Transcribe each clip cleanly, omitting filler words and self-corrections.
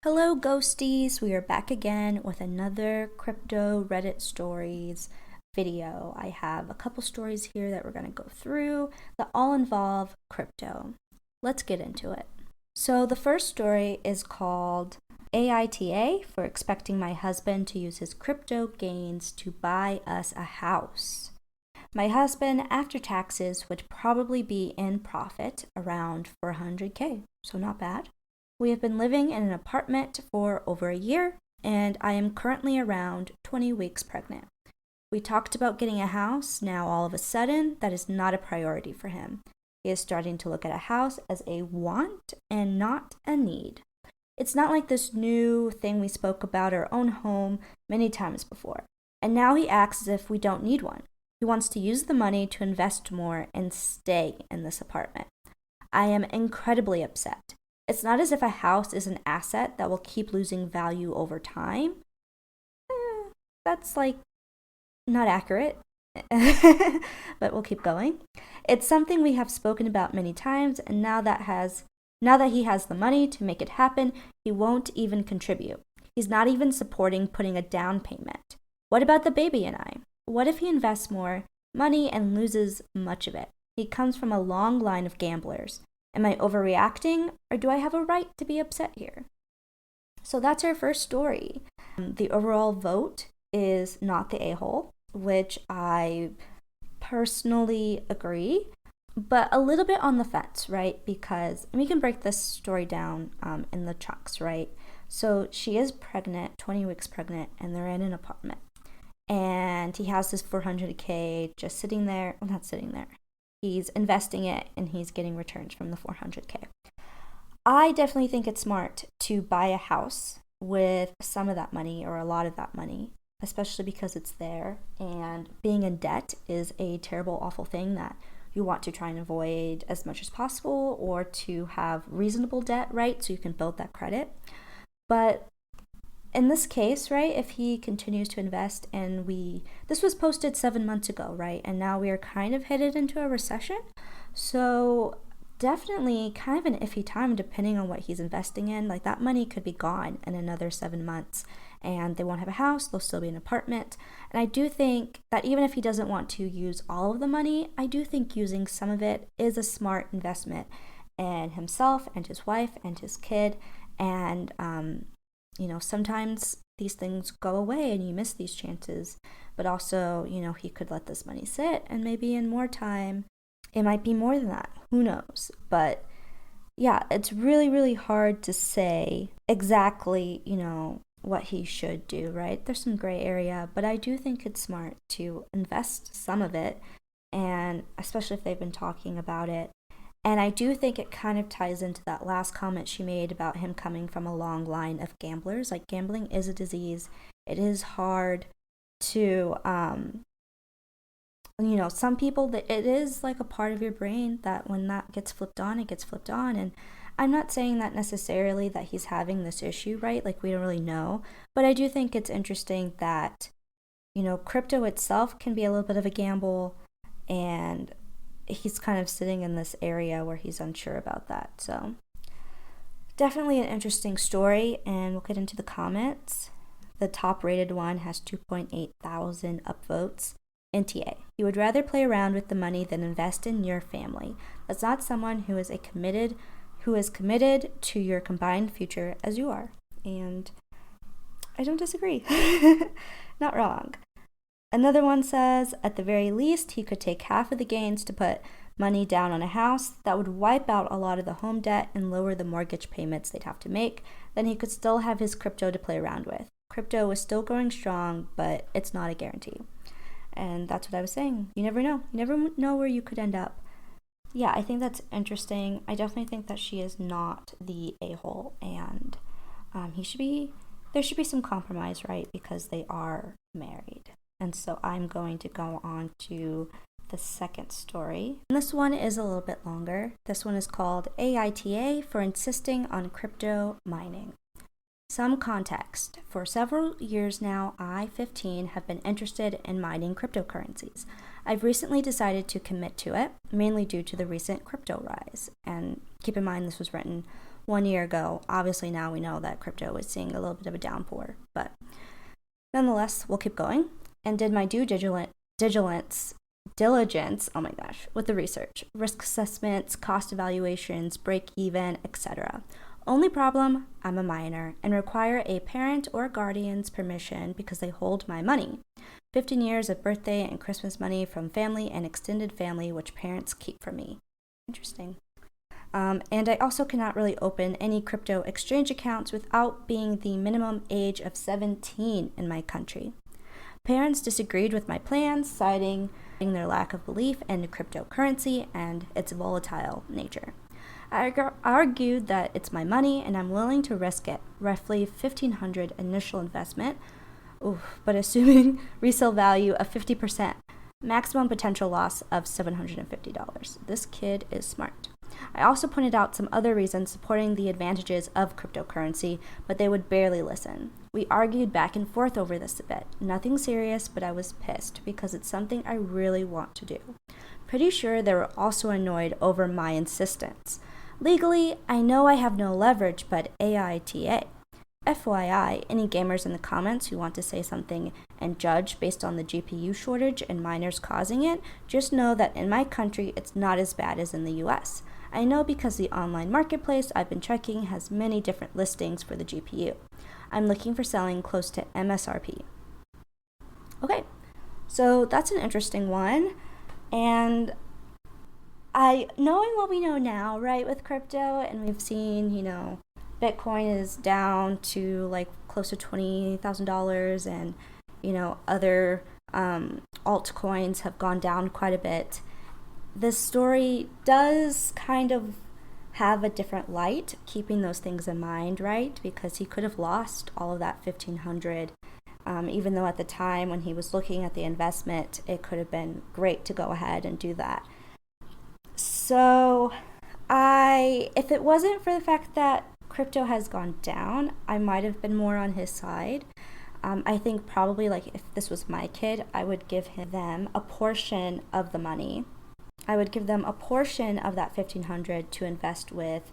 Hello, ghosties. We are back again with another crypto Reddit stories video. I have a couple stories here that we're going to go through that all involve crypto. Let's get into it. So, the first story is called AITA for expecting my husband to use his crypto gains to buy us a house. My husband, after taxes, would probably be in profit around 400K, so not bad. We have been living in an apartment for over a year, and I am currently around 20 weeks pregnant. We talked about getting a house. Now, all of a sudden, that is not a priority for him. He is starting to look at a house as a want and not a need. It's not like this new thing we spoke about our own home many times before. And now he acts as if we don't need one. He wants to use the money to invest more and stay in this apartment. I am incredibly upset. It's not as if a house is an asset that will keep losing value over time. That's not accurate, but we'll keep going. It's something we have spoken about many times, and now that he has the money to make it happen, he won't even contribute. He's not even supporting putting a down payment. What about the baby and I? What if he invests more money and loses much of it? He comes from a long line of gamblers. Am I overreacting, or do I have a right to be upset here? So that's our first story. The overall vote is not the a-hole, which I personally agree, but a little bit on the fence, right? Because we can break this story down in the chunks, right? So she is pregnant, 20 weeks pregnant, and they're in an apartment. And he has this 400K just sitting there. Well, not sitting there. He's investing it and he's getting returns from the 400K. I definitely think it's smart to buy a house with some of that money or a lot of that money, especially because it's there. And being in debt is a terrible, awful thing that you want to try and avoid as much as possible, or to have reasonable debt, right? So you can build that credit. But in this case, right, if he continues to invest, and this was posted 7 months ago, right, and now we are kind of headed into a recession, so definitely kind of an iffy time depending on what he's investing in. Like, that money could be gone in another 7 months, and they won't have a house, they'll still be in an apartment. And I do think that even if he doesn't want to use all of the money, I do think using some of it is a smart investment in himself and his wife and his kid. And sometimes these things go away and you miss these chances, but also, he could let this money sit, and maybe in more time, it might be more than that. Who knows? But yeah, it's really, really hard to say exactly, what he should do, right? There's some gray area, but I do think it's smart to invest some of it, and especially if they've been talking about it. And I do think it kind of ties into that last comment she made about him coming from a long line of gamblers. Like, gambling is a disease. It is hard to, some people, that it is like a part of your brain that when that gets flipped on, it gets flipped on. And I'm not saying that necessarily that he's having this issue, right? Like, we don't really know. But I do think it's interesting that, crypto itself can be a little bit of a gamble, and he's kind of sitting in this area where he's unsure about that. So definitely an interesting story, and we'll get into the comments. The top rated one has 2.8 thousand upvotes. NTA: you would rather play around with the money than invest in your family. That's not someone who is committed to your combined future as you are. And I don't disagree. Not wrong. Another one says, at the very least, he could take half of the gains to put money down on a house. That would wipe out a lot of the home debt and lower the mortgage payments they'd have to make. Then he could still have his crypto to play around with. Crypto is still going strong, but it's not a guarantee. And that's what I was saying. You never know. You never know where you could end up. Yeah, I think that's interesting. I definitely think that she is not the a-hole, and there should be some compromise, right? Because they are married. And so I'm going to go on to the second story. And this one is a little bit longer. This one is called AITA for insisting on crypto mining. Some context. For several years now, I, 15, have been interested in mining cryptocurrencies. I've recently decided to commit to it, mainly due to the recent crypto rise. And keep in mind, this was written 1 year ago. Obviously now we know that crypto is seeing a little bit of a downpour, but nonetheless, we'll keep going. And did my due diligence, with the research, risk assessments, cost evaluations, break even, etc. Only problem, I'm a minor and require a parent or guardian's permission because they hold my money. 15 years of birthday and Christmas money from family and extended family, which parents keep from me. Interesting. And I also cannot really open any crypto exchange accounts without being the minimum age of 17 in my country. Parents disagreed with my plans, citing their lack of belief in cryptocurrency and its volatile nature. I argued that it's my money and I'm willing to risk it, roughly $1,500 initial investment, but assuming resale value of 50%, maximum potential loss of $750. This kid is smart. I also pointed out some other reasons supporting the advantages of cryptocurrency, but they would barely listen. We argued back and forth over this a bit. Nothing serious, but I was pissed because it's something I really want to do. Pretty sure they were also annoyed over my insistence. Legally, I know I have no leverage, but AITA. FYI, any gamers in the comments who want to say something and judge based on the GPU shortage and miners causing it, just know that in my country, it's not as bad as in the US. I know because the online marketplace I've been checking has many different listings for the GPU. I'm looking for selling close to MSRP. Okay, so that's an interesting one. And knowing what we know now, right, with crypto, and we've seen, Bitcoin is down to like close to $20,000 and, other altcoins have gone down quite a bit. This story does kind of have a different light, keeping those things in mind, right? Because he could have lost all of that $1,500, even though at the time when he was looking at the investment, it could have been great to go ahead and do that. So if it wasn't for the fact that crypto has gone down, I might have been more on his side. I think probably like if this was my kid, I would give them a portion of the money. I would give them a portion of that $1,500 to invest with,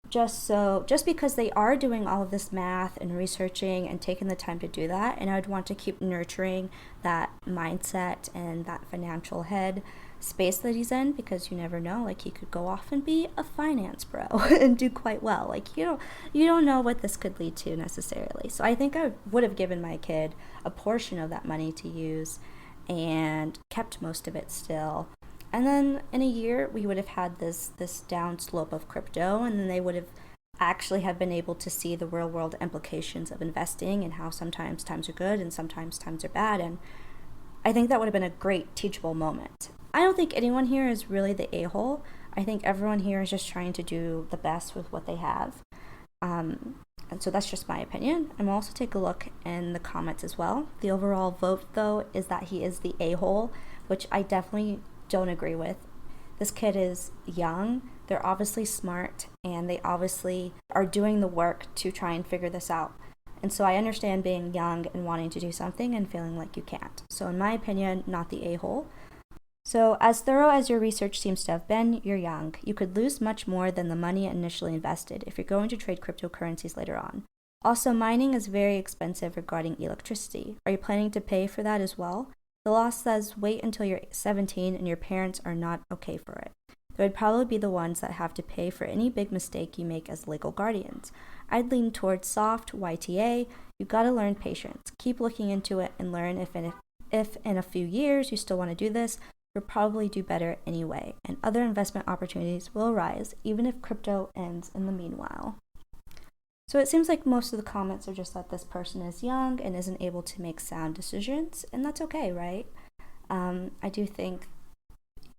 just because they are doing all of this math and researching and taking the time to do that, and I would want to keep nurturing that mindset and that financial head space that he's in, because you never know, like he could go off and be a finance bro and do quite well. Like you don't know what this could lead to necessarily. So I think I would have given my kid a portion of that money to use and kept most of it still. And then in a year, we would have had this down slope of crypto, and then they would have actually have been able to see the real world implications of investing and how sometimes times are good and sometimes times are bad. And I think that would have been a great teachable moment. I don't think anyone here is really the a-hole. I think everyone here is just trying to do the best with what they have. And so that's just my opinion. And we'll also take a look in the comments as well. The overall vote, though, is that he is the a-hole, which I definitely don't agree with. This kid is young, they're obviously smart, and they obviously are doing the work to try and figure this out. And so I understand being young and wanting to do something and feeling like you can't. So in my opinion, not the a-hole. So as thorough as your research seems to have been, you're young. You could lose much more than the money initially invested if you're going to trade cryptocurrencies later on. Also, mining is very expensive regarding electricity. Are you planning to pay for that as well? The law says wait until you're 17 and your parents are not okay for it. They would probably be the ones that have to pay for any big mistake you make as legal guardians. I'd lean towards soft YTA. You gotta learn patience. Keep looking into it and learn if in a few years you still want to do this, you'll probably do better anyway, and other investment opportunities will arise even if crypto ends in the meanwhile. So it seems like most of the comments are just that this person is young and isn't able to make sound decisions, and that's okay, right? I do think,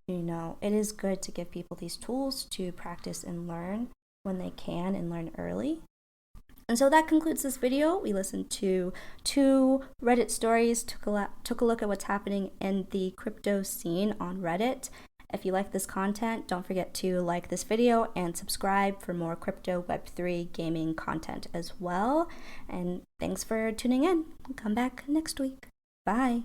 it is good to give people these tools to practice and learn when they can and learn early. And so that concludes this video. We listened to 2 Reddit stories, took a look at what's happening in the crypto scene on Reddit. If you like this content, don't forget to like this video and subscribe for more crypto, Web3, gaming content as well. And thanks for tuning in. Come back next week. Bye.